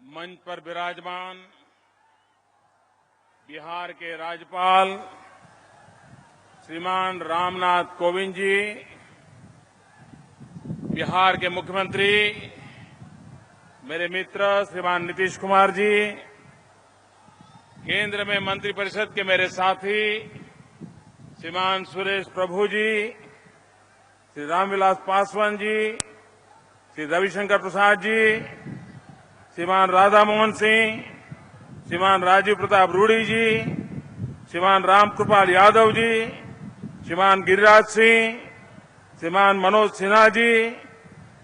मंच पर विराजमान बिहार के राज्यपाल श्रीमान रामनाथ कोविंद जी, बिहार के मुख्यमंत्री मेरे मित्र श्रीमान नीतीश कुमार जी, केंद्र में मंत्रिपरिषद के मेरे साथी श्रीमान सुरेश प्रभु जी, श्री रामविलास पासवान जी, श्री रविशंकर प्रसाद जी, श्रीमान राधा मोहन सिंह, श्रीमान राजीव प्रताप रूडी जी, श्रीमान रामकृपाल यादव जी, श्रीमान गिरिराज सिंह, श्रीमान मनोज सिन्हा जी,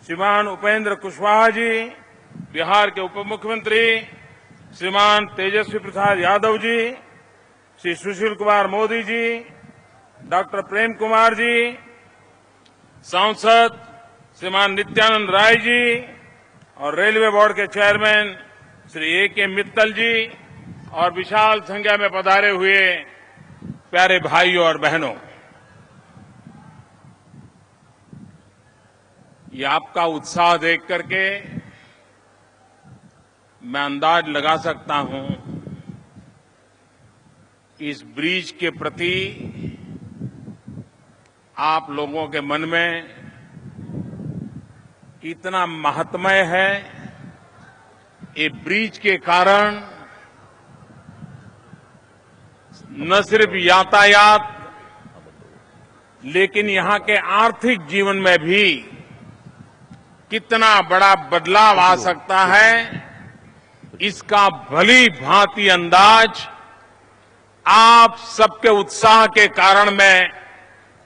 श्रीमान उपेंद्र कुशवाहा जी, बिहार के उप मुख्यमंत्री श्रीमान तेजस्वी प्रसाद यादव जी, श्री सुशील कुमार मोदी जी, डॉक्टर प्रेम कुमार जी, सांसद श्रीमान नित्यानंद राय जी और रेलवे बोर्ड के चेयरमैन श्री ए.के. मित्तल जी और विशाल संख्या में पधारे हुए प्यारे भाइयों और बहनों, ये आपका उत्साह देख करके मैं अंदाज लगा सकता हूं कि इस ब्रिज के प्रति आप लोगों के मन में कितना महात्म्य है। ये ब्रिज के कारण न सिर्फ यातायात लेकिन यहां के आर्थिक जीवन में भी कितना बड़ा बदलाव आ सकता है, इसका भली भांति अंदाज आप सबके उत्साह के कारण मैं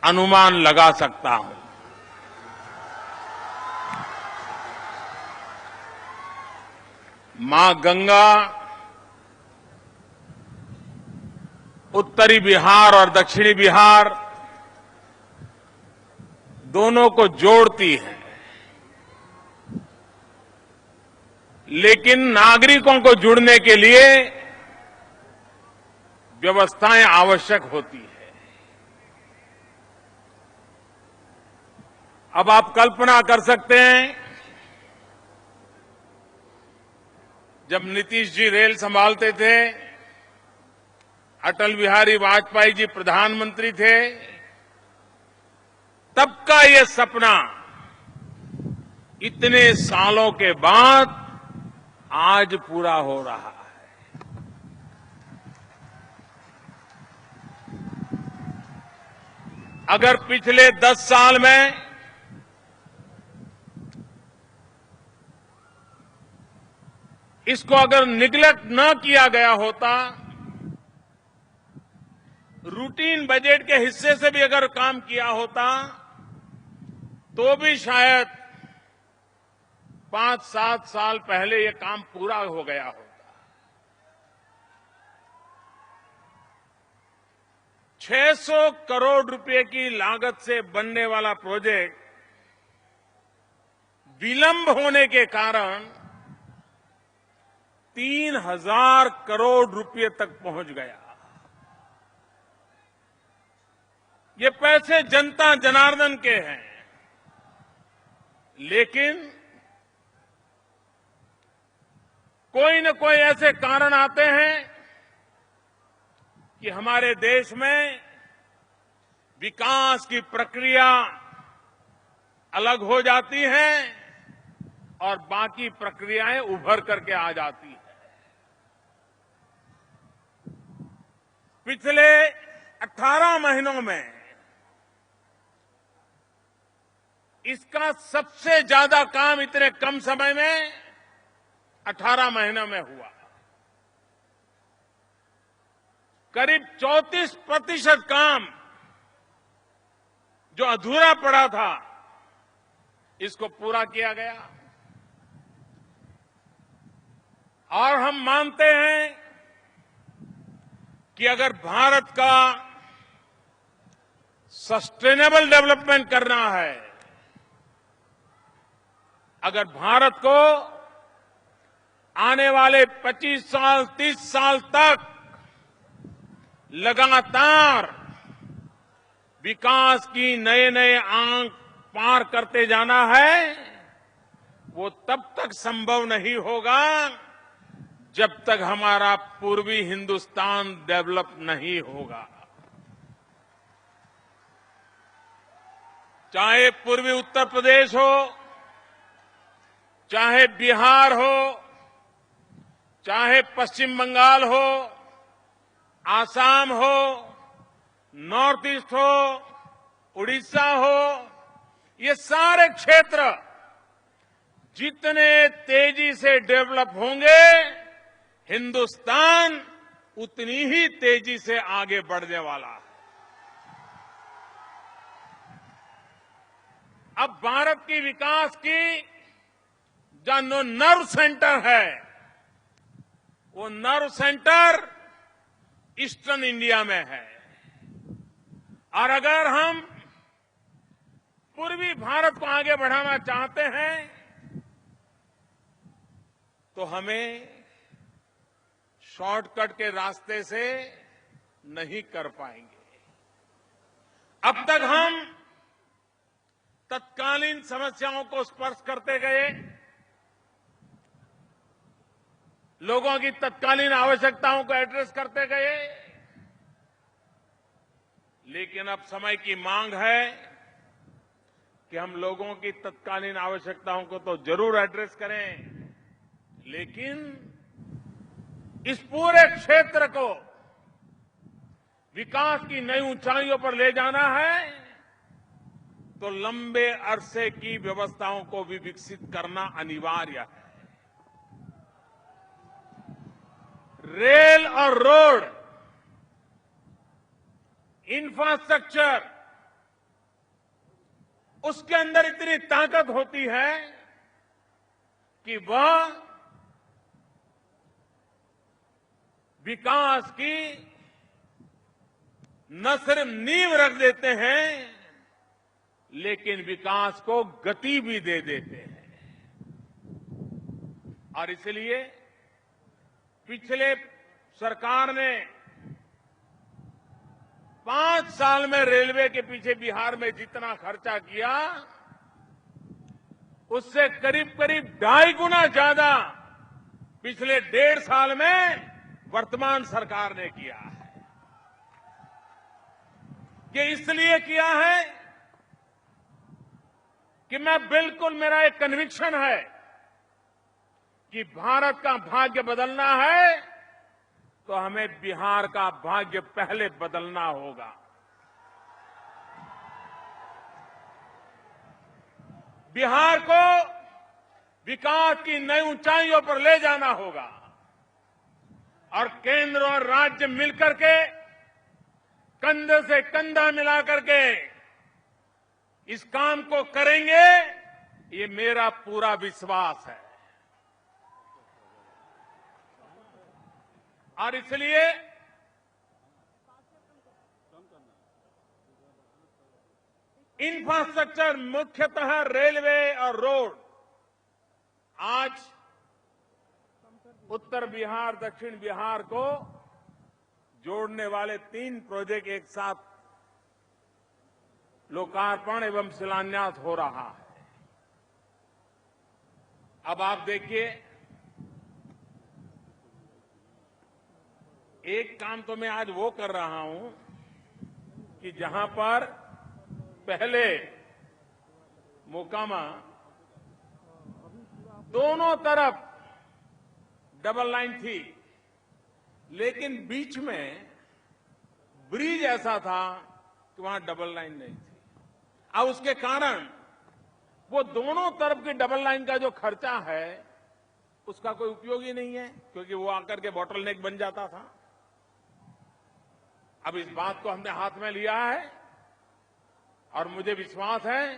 अनुमान लगा सकता हूं। मां गंगा उत्तरी बिहार और दक्षिणी बिहार दोनों को जोड़ती है, लेकिन नागरिकों को जुड़ने के लिए व्यवस्थाएं आवश्यक होती है। अब आप कल्पना कर सकते हैं, जब नीतीश जी रेल संभालते थे, अटल बिहारी वाजपेयी जी प्रधानमंत्री थे, तब का ये सपना इतने सालों के बाद आज पूरा हो रहा है। अगर पिछले 10 साल में इसको अगर निगलेक्ट न किया गया होता, रूटीन बजट के हिस्से से भी अगर काम किया होता, तो भी शायद 5-7 साल पहले ये काम पूरा हो गया होता। 600 करोड़ रुपए की लागत से बनने वाला प्रोजेक्ट विलंब होने के कारण 3000 करोड़ रुपए तक पहुंच गया। ये पैसे जनता जनार्दन के हैं, लेकिन कोई न कोई ऐसे कारण आते हैं कि हमारे देश में विकास की प्रक्रिया अलग हो जाती है और बाकी प्रक्रियाएं उभर करके आ जाती हैं। पिछले 18 महीनों में इसका सबसे ज्यादा काम इतने कम समय में 18 महीनों में हुआ। करीब 34% काम जो अधूरा पड़ा था, इसको पूरा किया गया। और हम मानते हैं कि अगर भारत का सस्टेनेबल डेवलपमेंट करना है, अगर भारत को आने वाले 25 साल 30 साल तक लगातार विकास की नए आंक पार करते जाना है, वो तब तक संभव नहीं होगा जब तक हमारा पूर्वी हिंदुस्तान डेवलप नहीं होगा। चाहे पूर्वी उत्तर प्रदेश हो, चाहे बिहार हो, चाहे पश्चिम बंगाल हो, आसाम हो, नॉर्थ ईस्ट हो, उड़ीसा हो, ये सारे क्षेत्र जितने तेजी से डेवलप होंगे, हिंदुस्तान उतनी ही तेजी से आगे बढ़ने वाला है। अब भारत की विकास की जो नर्व सेंटर है, वो नर्व सेंटर ईस्टर्न इंडिया में है। और अगर हम पूर्वी भारत को आगे बढ़ाना चाहते हैं तो हमें शॉर्टकट के रास्ते से नहीं कर पाएंगे। अब तक हम तत्कालीन समस्याओं को स्पर्श करते गए, लोगों की तत्कालीन आवश्यकताओं को एड्रेस करते गए, लेकिन अब समय की मांग है कि हम लोगों की तत्कालीन आवश्यकताओं को तो जरूर एड्रेस करें, लेकिन इस पूरे क्षेत्र को विकास की नई ऊंचाइयों पर ले जाना है तो लंबे अरसे की व्यवस्थाओं को भी विकसित करना अनिवार्य है। रेल और रोड इंफ्रास्ट्रक्चर, उसके अंदर इतनी ताकत होती है कि वह विकास की न सिर्फ नींव रख देते हैं, लेकिन विकास को गति भी दे देते हैं। और इसलिए पिछले सरकार ने 5 साल में रेलवे के पीछे बिहार में जितना खर्चा किया, उससे करीब करीब 2.5 गुना ज्यादा पिछले 1.5 साल में वर्तमान सरकार ने किया है। ये इसलिए किया है कि मेरा एक कन्विक्शन है कि भारत का भाग्य बदलना है तो हमें बिहार का भाग्य पहले बदलना होगा। बिहार को विकास की नई ऊंचाइयों पर ले जाना होगा और केंद्र और राज्य मिलकर के कंधे से कंधा मिलाकर के इस काम को करेंगे, ये मेरा पूरा विश्वास है। और इसलिए इंफ्रास्ट्रक्चर, मुख्यतः रेलवे और रोड, आज उत्तर बिहार दक्षिण बिहार को जोड़ने वाले 3 प्रोजेक्ट एक साथ लोकार्पण एवं शिलान्यास हो रहा है। अब आप देखिए, एक काम तो मैं आज वो कर रहा हूं कि जहां पर पहले मोकामा दोनों तरफ डबल लाइन थी, लेकिन बीच में ब्रिज ऐसा था कि वहां डबल लाइन नहीं थी। अब उसके कारण वो दोनों तरफ की डबल लाइन का जो खर्चा है उसका कोई उपयोग ही नहीं है, क्योंकि वो आकर के बॉटलनेक बन जाता था। अब इस बात को हमने हाथ में लिया है और मुझे विश्वास है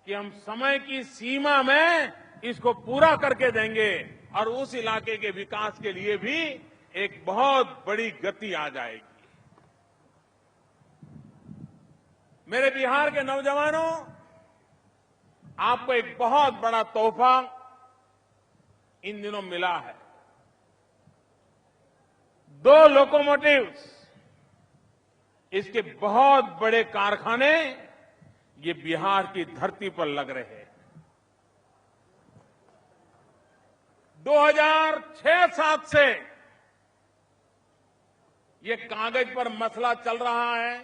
कि हम समय की सीमा में इसको पूरा करके देंगे और उस इलाके के विकास के लिए भी एक बहुत बड़ी गति आ जाएगी। मेरे बिहार के नौजवानों, आपको एक बहुत बड़ा तोहफा इन दिनों मिला है। 2 लोकोमोटिव्स, इसके बहुत बड़े कारखाने ये बिहार की धरती पर लग रहे हैं। 2006-7 से ये कागज पर मसला चल रहा है,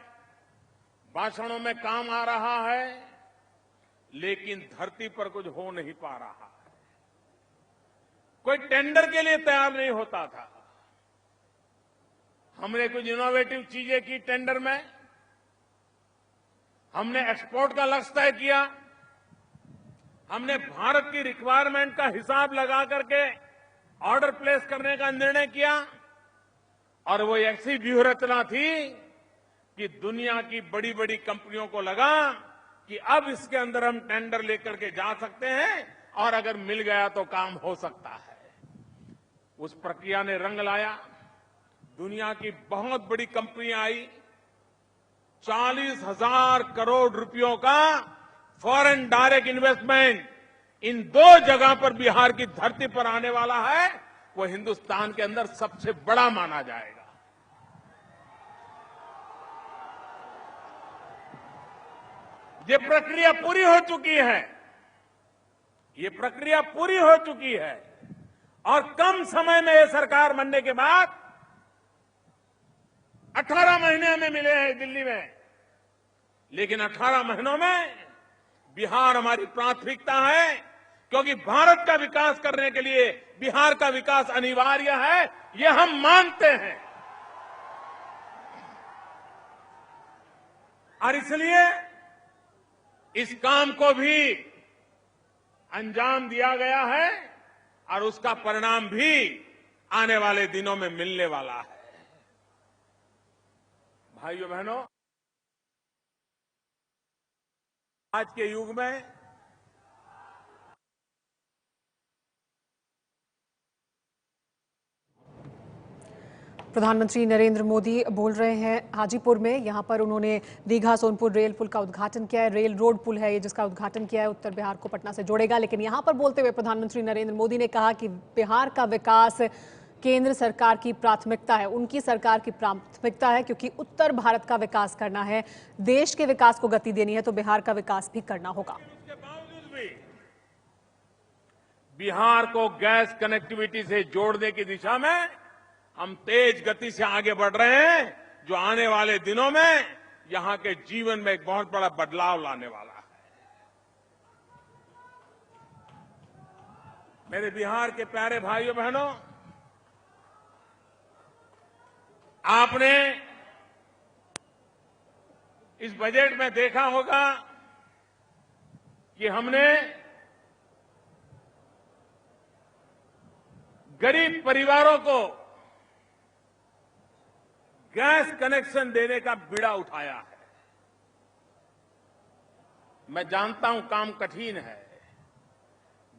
भाषणों में काम आ रहा है, लेकिन धरती पर कुछ हो नहीं पा रहा है। कोई टेंडर के लिए तैयार नहीं होता था। हमने कुछ इनोवेटिव चीजें की टेंडर में, हमने एक्सपोर्ट का लक्ष्य तय किया, हमने भारत की रिक्वायरमेंट का हिसाब लगा करके ऑर्डर प्लेस करने का निर्णय किया, और वो ऐसी व्यूहरचना थी कि दुनिया की बड़ी बड़ी कंपनियों को लगा कि अब इसके अंदर हम टेंडर लेकर के जा सकते हैं और अगर मिल गया तो काम हो सकता है। उस प्रक्रिया ने रंग लाया। दुनिया की बहुत बड़ी कंपनियां आई, 40,000 करोड़ रुपयों का फॉरेन डायरेक्ट इन्वेस्टमेंट इन 2 जगह पर बिहार की धरती पर आने वाला है। वो हिंदुस्तान के अंदर सबसे बड़ा माना जाएगा। ये प्रक्रिया पूरी हो चुकी है, ये प्रक्रिया पूरी हो चुकी है, और कम समय में ये सरकार बनने के बाद 18 महीने हमें मिले हैं दिल्ली में, लेकिन 18 महीनों में बिहार हमारी प्राथमिकता है, क्योंकि भारत का विकास करने के लिए बिहार का विकास अनिवार्य है, ये हम मानते हैं। और इसलिए इस काम को भी अंजाम दिया गया है, और उसका परिणाम भी आने वाले दिनों में मिलने वाला है। भाइयों बहनों, आज के युग में प्रधानमंत्री नरेंद्र मोदी बोल रहे हैं हाजीपुर में। यहां पर उन्होंने दीघा सोनपुर रेल पुल का उद्घाटन किया है। रेल रोड पुल है ये जिसका उद्घाटन किया है, उत्तर बिहार को पटना से जोड़ेगा। लेकिन यहां पर बोलते हुए प्रधानमंत्री नरेंद्र मोदी ने कहा कि बिहार का विकास केंद्र सरकार की प्राथमिकता है, उनकी सरकार की प्राथमिकता है, क्योंकि उत्तर भारत का विकास करना है, देश के विकास को गति देनी है तो बिहार का विकास भी करना होगा। उसके बावजूद भी बिहार को गैस कनेक्टिविटी से जोड़ने की दिशा में हम तेज गति से आगे बढ़ रहे हैं, जो आने वाले दिनों में यहां के जीवन में एक बहुत बड़ा बदलाव लाने वाला है। मेरे बिहार के प्यारे भाइयों बहनों, आपने इस बजट में देखा होगा कि हमने गरीब परिवारों को गैस कनेक्शन देने का बीड़ा उठाया है। मैं जानता हूं काम कठिन है।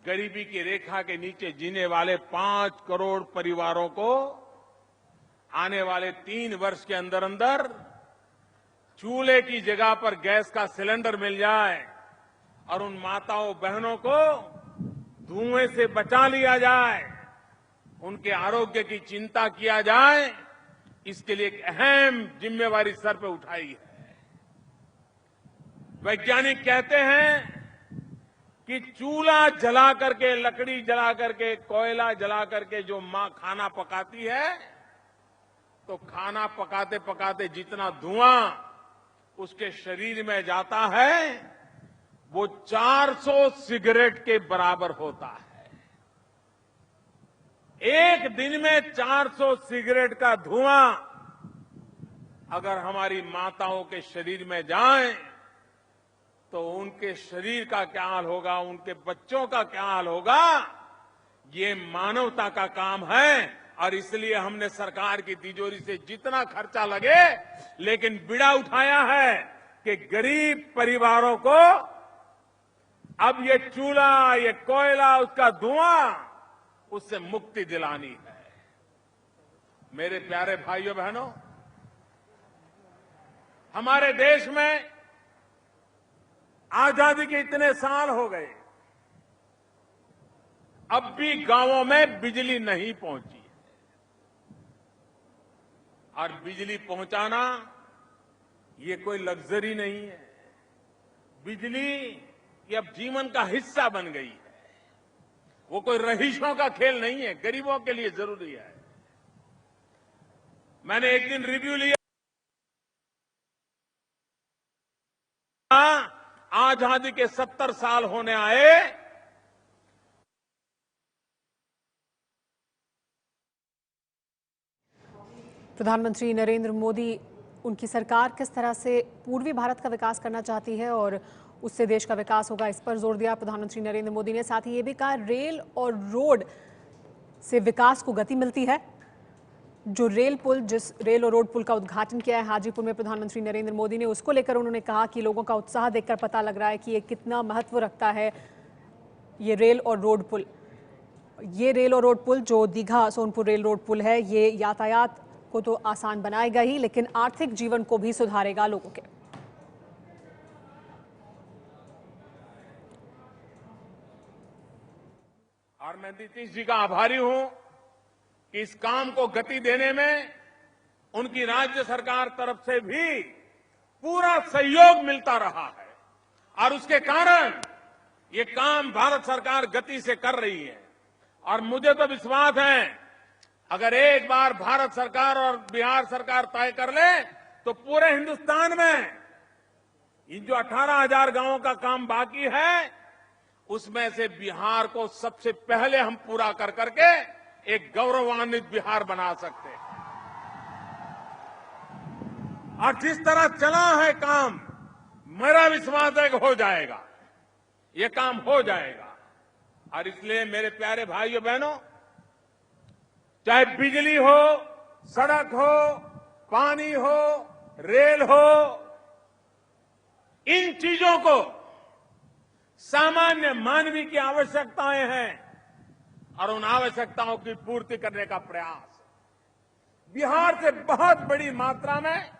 गरीबी की रेखा के नीचे जीने वाले 5 करोड़ परिवारों को आने वाले 3 वर्ष के अंदर अंदर चूल्हे की जगह पर गैस का सिलेंडर मिल जाए और उन माताओं बहनों को धुएं से बचा लिया जाए, उनके आरोग्य की चिंता किया जाए, इसके लिए एक अहम जिम्मेवारी सर पे उठाई है। वैज्ञानिक कहते हैं कि चूल्हा जला करके, लकड़ी जला करके, कोयला जला करके जो मां खाना पकाती है, तो खाना पकाते पकाते जितना धुआं उसके शरीर में जाता है वो 400 सिगरेट के बराबर होता है। एक दिन में 400 सिगरेट का धुआं अगर हमारी माताओं के शरीर में जाए तो उनके शरीर का क्या हाल होगा, उनके बच्चों का क्या हाल होगा। ये मानवता का काम है, और इसलिए हमने सरकार की तिजोरी से जितना खर्चा लगे, लेकिन बीड़ा उठाया है कि गरीब परिवारों को अब ये चूल्हा, ये कोयला, उसका धुआं, उससे मुक्ति दिलानी है। मेरे प्यारे भाइयों बहनों, हमारे देश में आजादी के इतने साल हो गए, अब भी गांवों में बिजली नहीं पहुंची है, और बिजली पहुंचाना ये कोई लग्जरी नहीं है। बिजली ये अब जीवन का हिस्सा बन गई है, वो कोई रहीशों का खेल नहीं है, गरीबों के लिए जरूरी है। मैंने एक दिन रिव्यू लिया, आजादी के 70 साल होने आए, प्रधानमंत्री नरेंद्र मोदी, उनकी सरकार किस तरह से पूर्वी भारत का विकास करना चाहती है और उससे देश का विकास होगा, इस पर जोर दिया प्रधानमंत्री नरेंद्र मोदी ने। साथ ही ये भी कहा रेल और रोड से विकास को गति मिलती है। जो जिस रेल और रोड पुल का उद्घाटन किया है हाजीपुर में प्रधानमंत्री नरेंद्र मोदी ने, उसको लेकर उन्होंने कहा कि लोगों का उत्साह देखकर पता लग रहा है कि ये कितना महत्व रखता है ये रेल और रोड पुल। ये रेल और रोड पुल जो दीघा सोनपुर रेल रोड पुल है, ये यातायात को तो आसान बनाएगा ही, लेकिन आर्थिक जीवन को भी सुधारेगा लोगों के। और मैं नीतीश जी का आभारी हूं कि इस काम को गति देने में उनकी राज्य सरकार तरफ से भी पूरा सहयोग मिलता रहा है और उसके कारण ये काम भारत सरकार गति से कर रही है। और मुझे तो विश्वास है, अगर एक बार भारत सरकार और बिहार सरकार तय कर ले तो पूरे हिंदुस्तान में इन जो 18,000 गांवों का काम बाकी है, उसमें से बिहार को सबसे पहले हम पूरा कर करके एक गौरवान्वित बिहार बना सकते हैं। और जिस तरह चला है काम, मेरा विश्वास है कि हो जाएगा, ये काम हो जाएगा। और इसलिए मेरे प्यारे भाइयों बहनों, चाहे बिजली हो, सड़क हो, पानी हो, रेल हो, इन चीजों को सामान्य मानवीय की आवश्यकताएं हैं और उन आवश्यकताओं की पूर्ति करने का प्रयास। बिहार से बहुत बड़ी मात्रा में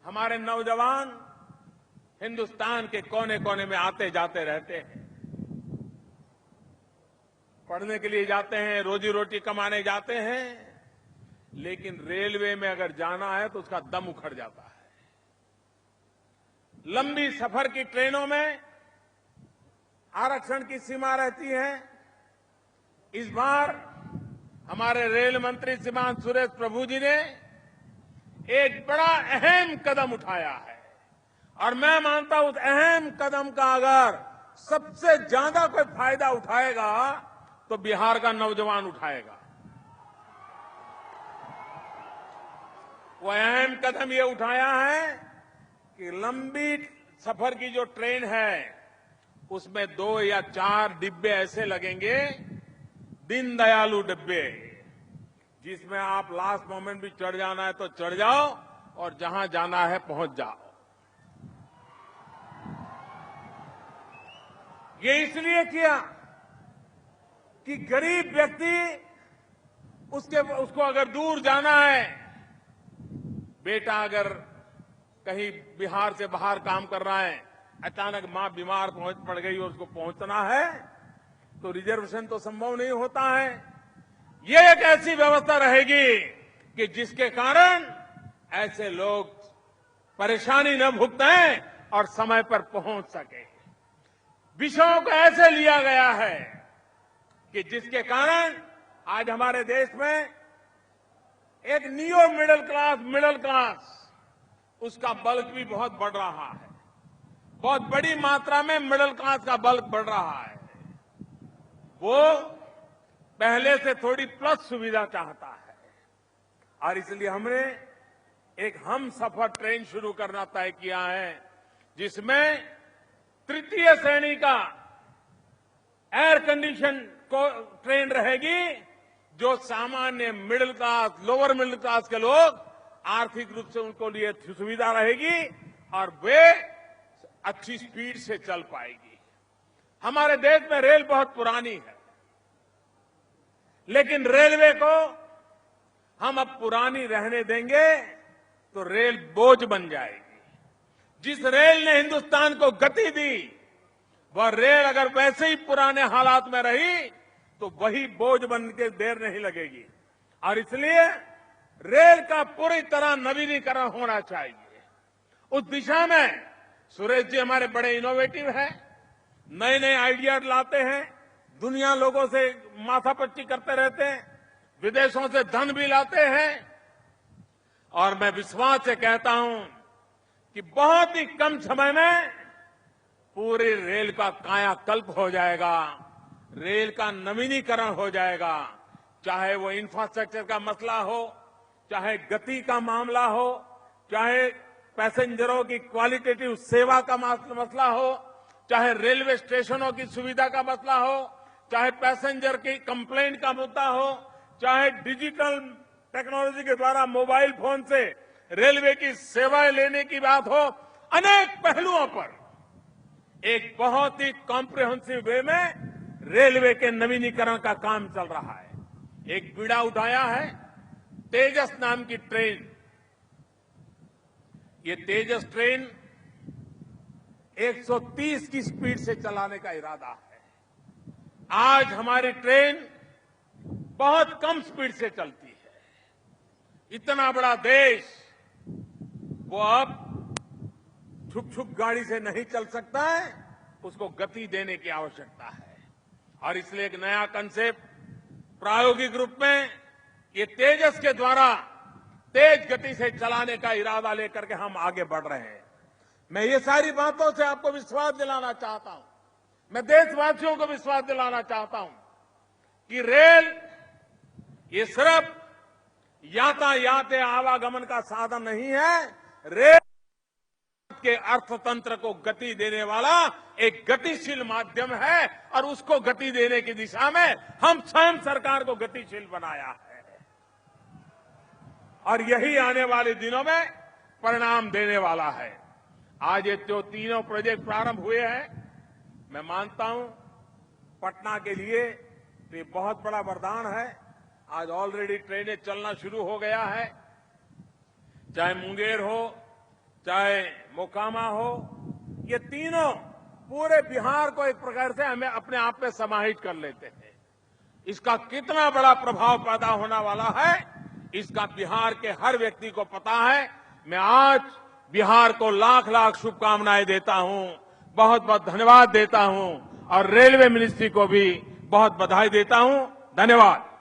हमारे नौजवान हिंदुस्तान के कोने कोने में आते जाते रहते हैं, पढ़ने के लिए जाते हैं, रोजी रोटी कमाने जाते हैं, लेकिन रेलवे में अगर जाना है तो उसका दम उखड़ जाता है। लंबी सफर की ट्रेनों में आरक्षण की सीमा रहती है। इस बार हमारे रेल मंत्री श्रीमान सुरेश प्रभु जी ने एक बड़ा अहम कदम उठाया है और मैं मानता हूं उस अहम कदम का अगर सबसे ज्यादा कोई फायदा उठाएगा तो बिहार का नौजवान उठाएगा। वो अहम कदम ये उठाया है कि लंबी सफर की जो ट्रेन है उसमें 2 या 4 डिब्बे ऐसे लगेंगे, दीनदयालु डिब्बे, जिसमें आप लास्ट मोमेंट भी चढ़ जाना है तो चढ़ जाओ और जहां जाना है पहुंच जाओ। ये इसलिए किया कि गरीब व्यक्ति उसको अगर दूर जाना है, बेटा अगर कहीं बिहार से बाहर काम कर रहा है, अचानक मां बीमार पड़ गई और उसको पहुंचना है तो रिजर्वेशन तो संभव नहीं होता है। ये एक ऐसी व्यवस्था रहेगी कि जिसके कारण ऐसे लोग परेशानी न भुगतें और समय पर पहुंच सके। विषयों को ऐसे लिया गया है कि जिसके कारण आज हमारे देश में एक नियो मिडिल क्लास उसका बल्क भी बहुत बढ़ रहा है। बहुत बड़ी मात्रा में मिडिल क्लास का बल्क बढ़ रहा है। वो पहले से थोड़ी प्लस सुविधा चाहता है और इसलिए हमने एक हम सफर ट्रेन शुरू करना तय किया है, जिसमें तृतीय श्रेणी का एयर कंडीशन ट्रेन रहेगी, जो सामान्य middle class, lower middle class के लोग आर्थिक रूप से उनको लिए सुविधा रहेगी और वे अच्छी स्पीड से चल पाएगी। हमारे देश में रेल बहुत पुरानी है, लेकिन रेलवे को हम अब पुरानी रहने देंगे तो रेल बोझ बन जाएगी। जिस रेल ने हिंदुस्तान को गति दी, वह रेल अगर वैसे ही पुराने हालात में रही तो वही बोझ बन के देर नहीं लगेगी। और इसलिए रेल का पूरी तरह नवीनीकरण होना चाहिए। उस दिशा में सुरेश जी हमारे बड़े इनोवेटिव हैं, नए नए आइडिया लाते हैं, दुनिया लोगों से माथापच्ची करते रहते हैं, विदेशों से धन भी लाते हैं। और मैं विश्वास से कहता हूं कि बहुत ही कम समय में पूरी रेल का कायाकल्प हो जाएगा, रेल का नवीनीकरण हो जाएगा। चाहे वो इंफ्रास्ट्रक्चर का मसला हो, चाहे गति का मामला हो, चाहे पैसेंजरों की क्वालिटेटिव सेवा का मसला हो, चाहे रेलवे स्टेशनों की सुविधा का मसला हो, चाहे पैसेंजर की कंप्लेंट का मुद्दा हो, चाहे डिजिटल टेक्नोलॉजी के द्वारा मोबाइल फोन से रेलवे की सेवाएं लेने की बात हो, अनेक पहलुओं पर एक बहुत ही कॉम्प्रिहेंसिव वे में रेलवे के नवीनीकरण का काम चल रहा है। एक बीड़ा उठाया है तेजस नाम की ट्रेन। ये तेजस ट्रेन 130 की स्पीड से चलाने का इरादा है। आज हमारी ट्रेन बहुत कम स्पीड से चलती है। इतना बड़ा देश वो अब छुक छुक गाड़ी से नहीं चल सकता है, उसको गति देने की आवश्यकता है। और इसलिए एक नया कंसेप्ट प्रायोगिक रूप में ये तेजस के द्वारा तेज गति से चलाने का इरादा लेकर के हम आगे बढ़ रहे हैं। मैं ये सारी बातों से आपको विश्वास दिलाना चाहता हूं, मैं देशवासियों को विश्वास दिलाना चाहता हूं कि रेल ये सिर्फ यातायात आवागमन का साधन नहीं है, रेल के अर्थतंत्र को गति देने वाला एक गतिशील माध्यम है। और उसको गति देने की दिशा में हम स्वयं सरकार को गतिशील बनाया है, और यही आने वाले दिनों में परिणाम देने वाला है। आज ये जो तीनों प्रोजेक्ट प्रारंभ हुए हैं, मैं मानता हूं पटना के लिए तो ये बहुत बड़ा वरदान है। आज ऑलरेडी ट्रेनें चलना शुरू हो गया है, चाहे मुंगेर हो, चाहे मोकामा हो, ये तीनों पूरे बिहार को एक प्रकार से हमें अपने आप में समाहित कर लेते हैं। इसका कितना बड़ा प्रभाव पैदा होने वाला है, इसका बिहार के हर व्यक्ति को पता है। मैं आज बिहार को लाख लाख शुभकामनाएं देता हूं, बहुत बहुत धन्यवाद देता हूं, और रेलवे मिनिस्ट्री को भी बहुत बधाई देता हूं। धन्यवाद।